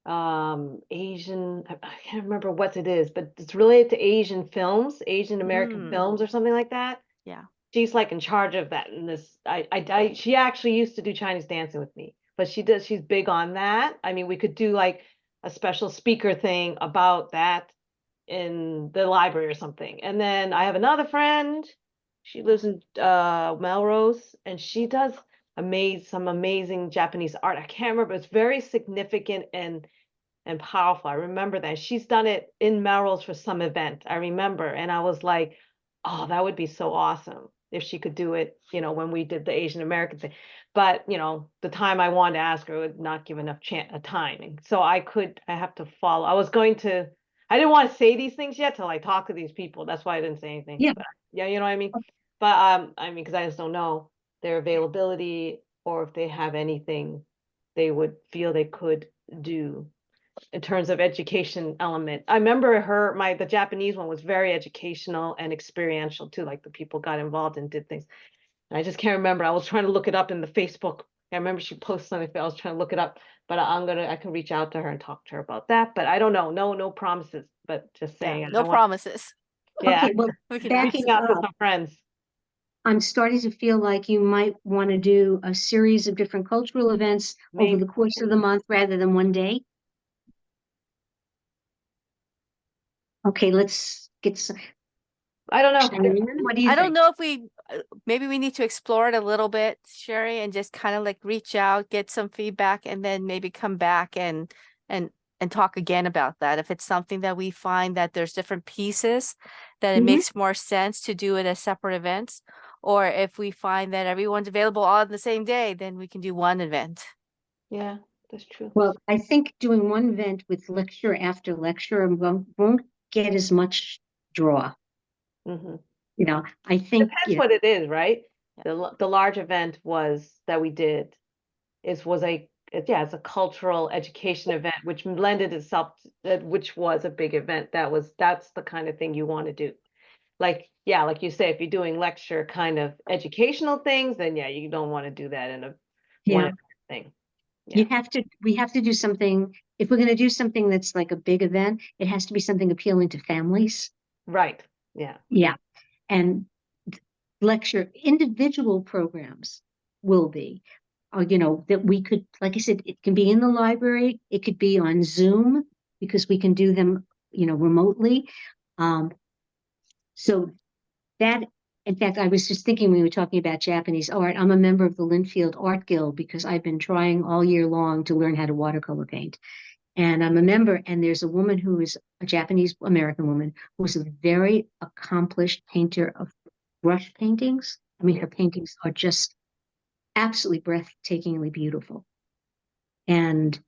Asian, I can't remember what it is, but it's related to Asian films, Asian American films or something like that. Yeah. She's like in charge of that. And she actually used to do Chinese dancing with me, but she's big on that. I mean, we could do like a special speaker thing about that in the library or something. And then I have another friend, she lives in Melrose, and she does some amazing Japanese art. I can't remember, it's very significant and powerful. I remember that she's done it in Melrose for some event. I remember, and I was like, oh, that would be so awesome if she could do it, when we did the Asian American thing. But, the time I wanted to ask her would not give enough timing. So I have to follow. I didn't want to say these things yet till I talk to these people. That's why I didn't say anything. Yeah. But, yeah, you know what I mean? But I mean, because I just don't know their availability or if they have anything they would feel they could do in terms of education element. I remember the Japanese one was very educational and experiential too. Like the people got involved and did things. And I just can't remember. I was trying to look it up in the Facebook. I remember she posted something. I was trying to look it up, but I can reach out to her and talk to her about that. But I don't know. No promises, but just saying. Yeah, no promises. Yeah. Okay, well, We can backing Reaching out to up, some friends. I'm starting to feel like you might want to do a series of different cultural events over Maybe. the course of the month rather than one day. Okay, let's get some. I don't know. Shannon, what do you I don't think? know if maybe we need to explore it a little bit, Sherry, and just kind of like reach out, get some feedback, and then maybe come back and talk again about that. If it's something that we find that there's different pieces, that it Mhm. makes more sense to do it as separate events, or if we find that everyone's available all on the same day, then we can do one event. Yeah, that's true. Well, I think doing one event with lecture after lecture won't get as much draw. Mm-hmm. I think, Depends what it is, right? The large event that we did it's a cultural education event which lended itself which was a big event. That's the kind of thing you want to do. Like you say, if you're doing lecture kind of educational things, then yeah, you don't want to do that in a one yeah, thing. we have to do something. If we're going to do something that's like a big event, it has to be something appealing to families. Right. Yeah. Yeah. And individual programs will be, that we could, like I said, it can be in the library, it could be on Zoom because we can do them, remotely. So that, in fact, I was just thinking when we were talking about Japanese art, I'm a member of the Linfield Art Guild because I've been trying all year long to learn how to watercolor paint. And I'm a member, and there's a woman who is a Japanese American woman who's a very accomplished painter of brush paintings. I mean, her paintings are just absolutely breathtakingly beautiful. And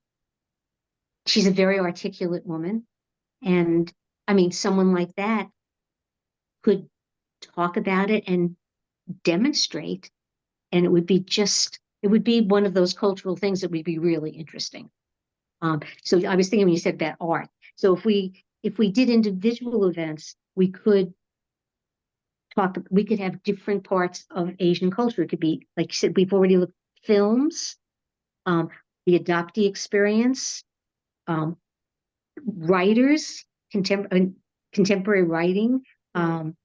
she's a very articulate woman. And I mean, someone like that could talk about it and demonstrate, and it would be one of those cultural things that would be really interesting. So I was thinking when you said about art. So if we did individual events, we could have different parts of Asian culture. It could be, like you said, we've already looked at films, the adoptee experience, writers, contemporary writing, and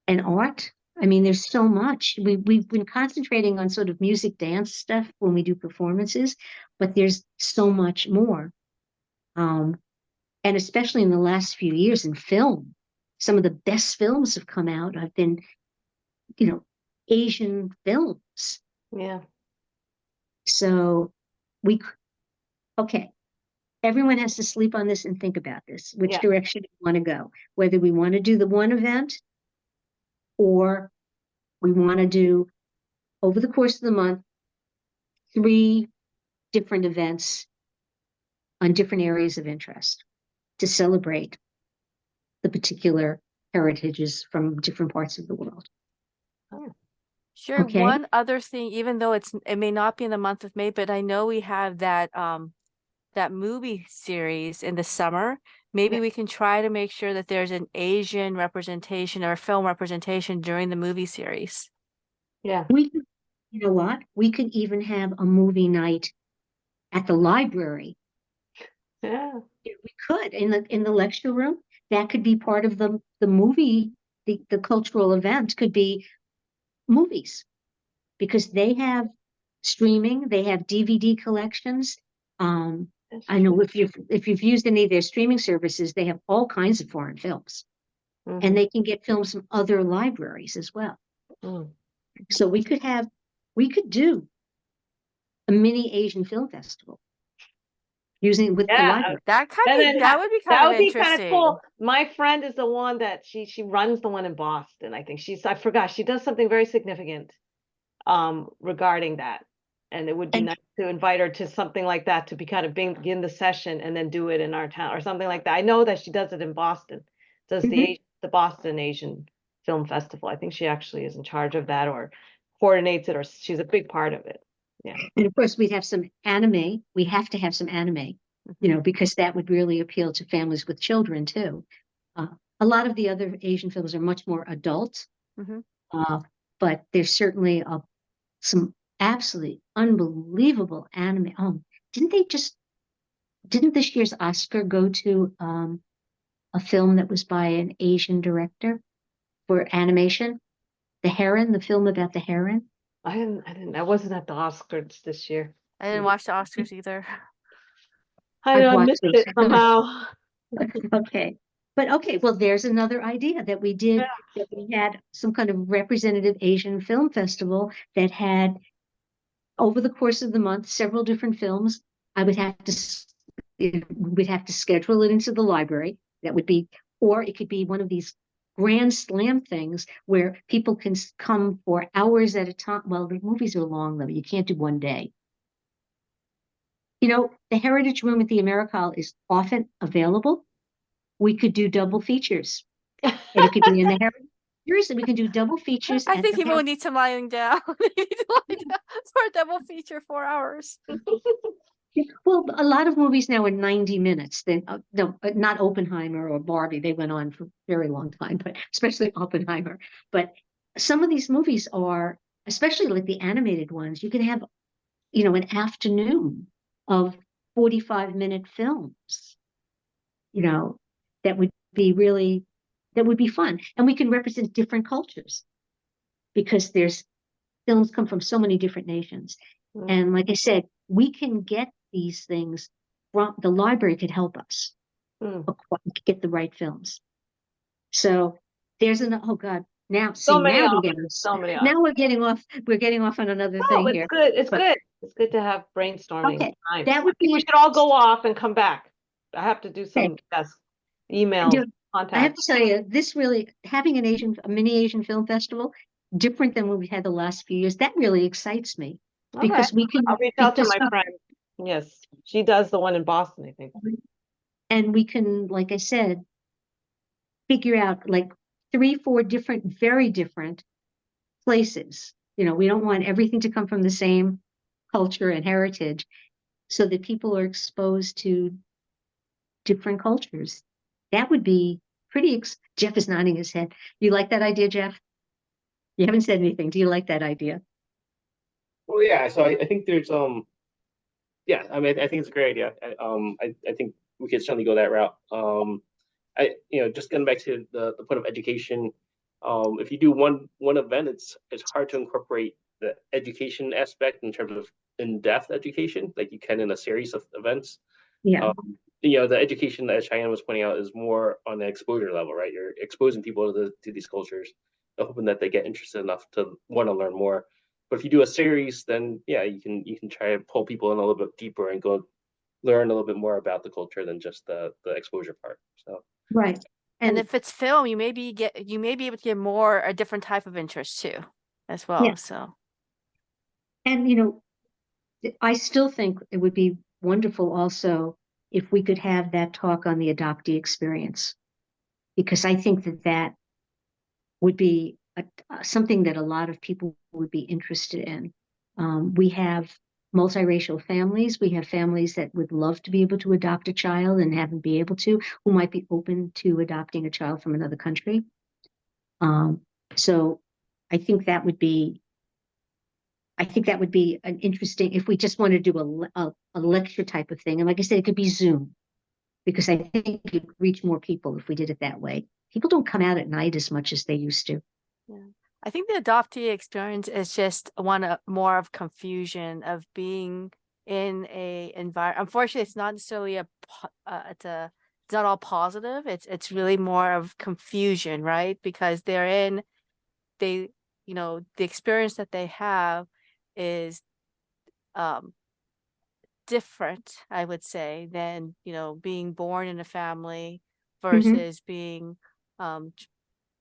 art. I mean, there's so much. We've been concentrating on sort of music, dance stuff when we do performances, but there's so much more. And especially in the last few years in film, some of the best films have come out. I've been, Asian films. Yeah. So okay. Everyone has to sleep on this and think about this, which Yeah. direction we want to go, whether we want to do the one event or we want to do, over the course of the month, 3 different events on different areas of interest to celebrate the particular heritages from different parts of the world. Sure. Okay. One other thing, even though it may not be in the month of May, but I know we have that movie series in the summer. Maybe we can try to make sure that there's an Asian representation or film representation during the movie series. Yeah. You know what? We could even have a movie night at the library. Yeah. We could in the lecture room. That could be part of the movie. The cultural event could be movies, because they have streaming, they have DVD collections. I know if you've used any of their streaming services, they have all kinds of foreign films, and they can get films from other libraries as well. So we could do a mini Asian film festival using with the library. That And then that would be that kind would of be kind of interesting. cool. My friend is the one that she runs the one in Boston. I think I forgot. She does something very significant regarding that. And it would be nice to invite her to something like that, to be kind of begin the session and then do it in our town or something like that. I know that she does it in Boston. Does the Boston Asian Film Festival. I think she actually is in charge of that or coordinates it, or she's a big part of it. Yeah. And of course, we'd have some anime. We have to have some anime, because that would really appeal to families with children too. A lot of the other Asian films are much more adult, but there's certainly some absolutely unbelievable anime. Oh, didn't this year's Oscar go to a film that was by an Asian director for animation? The Heron, the film about the heron. I wasn't at the Oscars this year. I didn't watch the Oscars either. I missed it somehow. Okay. But okay, well, there's another idea that we did, that we had some kind of representative Asian film festival that had, over the course of the month, several different films. We'd have to schedule it into the library. That would be, or it could be one of these grand slam things where people can come for hours at a time. Well, the movies are long though. You can't do one day. The Heritage Room at the AmeriCol is often available. We could do double features. And it could be in the Heritage. Seriously, we can do double features. I think people need some lying down. They need to lie down for a double feature, 4 hours. Well, a lot of movies now are 90 minutes. No, not Oppenheimer or Barbie. They went on for a very long time, but especially Oppenheimer. But some of these movies are, especially like the animated ones, you can have, an afternoon of 45-minute films, that would be fun. And we can represent different cultures, because films come from so many different nations. And like I said, we can get these things from the library, could help us get the right films. So there's oh God, now we're getting off on another thing here. It's good. It's good to have brainstorming. Okay, time. that would be. We should all go off and come back. I have to do some emails. I have to tell you, this really, having a mini Asian film festival, different than what we had the last few years, that really excites me. Because we can. I'll reach out to my friend. Yes, she does the one in Boston, I think. And we can, like I said, figure out like 3, 4 different, very different places. You know, we don't want everything to come from the same culture and heritage, so that people are exposed to different cultures. That would be pretty, Jeff is nodding his head. You like that idea, Jeff? You haven't said anything. Do you like that idea? Well, yeah. So I think there's yeah. I mean, I think it's a great idea. I think we could certainly go that route. Just getting back to the point of education. If you do one event, it's hard to incorporate the education aspect in terms of in-depth education, like you can in a series of events. Yeah. The education that Cheyenne was pointing out is more on the exposure level, right? You're exposing people to these cultures, hoping that they get interested enough to want to learn more. But if you do a series, then yeah, you can try to pull people in a little bit deeper and go learn a little bit more about the culture than just the exposure part. So Right. And if it's film, you may be able to get more a different type of interest too, as well. Yeah. So, and I still think it would be wonderful also if we could have that talk on the adoptee experience, because I think that would be something that a lot of people would be interested in. We have multiracial families. We have families that would love to be able to adopt a child and haven't been able to, who might be open to adopting a child from another country. So I think that would be an interesting, if we just want to do a lecture type of thing. And like I said, it could be Zoom, because I think it could reach more people if we did it that way. People don't come out at night as much as they used to. yeah. I think the adoptee experience is just more of confusion of being in a environment. Unfortunately, it's not necessarily it's not all positive. It's really more of confusion, right? Because the experience that they have is different, I would say, than being born in a family versus being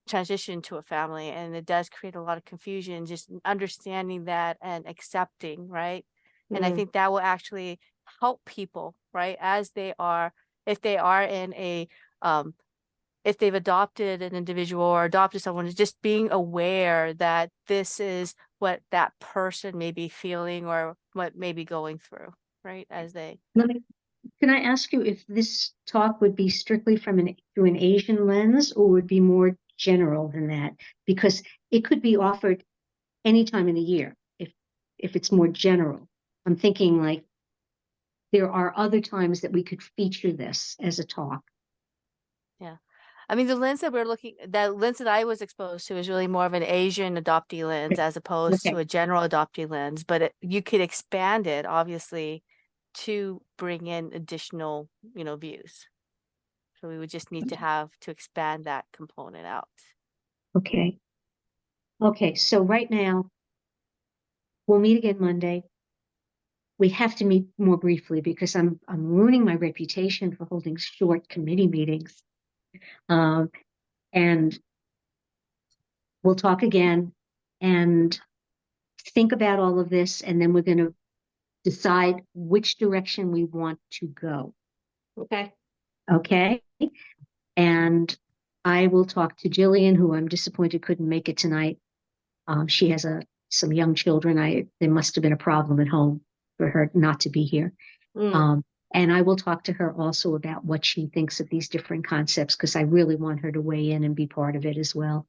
transition to a family. And it does create a lot of confusion, just understanding that and accepting, right? And I think that will actually help people, right, as if they are in a if they've adopted an individual or adopted someone, just being aware that this is what that person may be feeling or what may be going through, right? Can I ask you if this talk would be strictly through an Asian lens, or would be more general than that? Because it could be offered any time in the year if it's more general. I'm thinking like there are other times that we could feature this as a talk. Yeah. I mean, the lens that I was exposed to is really more of an Asian adoptee lens as opposed to a general adoptee lens, but you could expand it obviously to bring in additional, views. So we would just need to expand that component out. Okay. Okay. So right now we'll meet again Monday. We have to meet more briefly because I'm ruining my reputation for holding short committee meetings. And we'll talk again and think about all of this, and then we're going to decide which direction we want to go. Okay. Okay. And I will talk to Jillian, who I'm disappointed couldn't make it tonight. She has some young children. There must have been a problem at home for her not to be here. And I will talk to her also about what she thinks of these different concepts, because I really want her to weigh in and be part of it as well.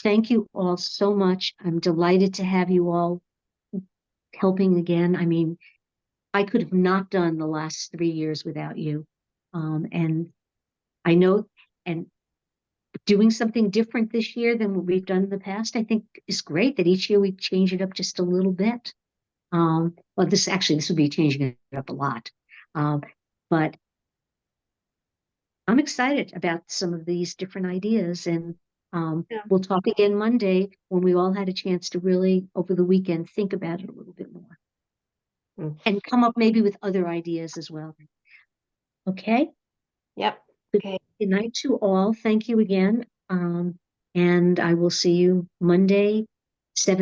Thank you all so much. I'm delighted to have you all helping again. I mean, I could have not done the last 3 years without you. And I know, and doing something different this year than what we've done in the past, I think is great, that each year we change it up just a little bit. Well, this would be changing it up a lot. But I'm excited about some of these different ideas, and we'll talk again Monday when we all had a chance to really, over the weekend, think about it a little bit more and come up maybe with other ideas as well. Okay? Yep. Okay. Good night to all. Thank you again. And I will see you Monday, 7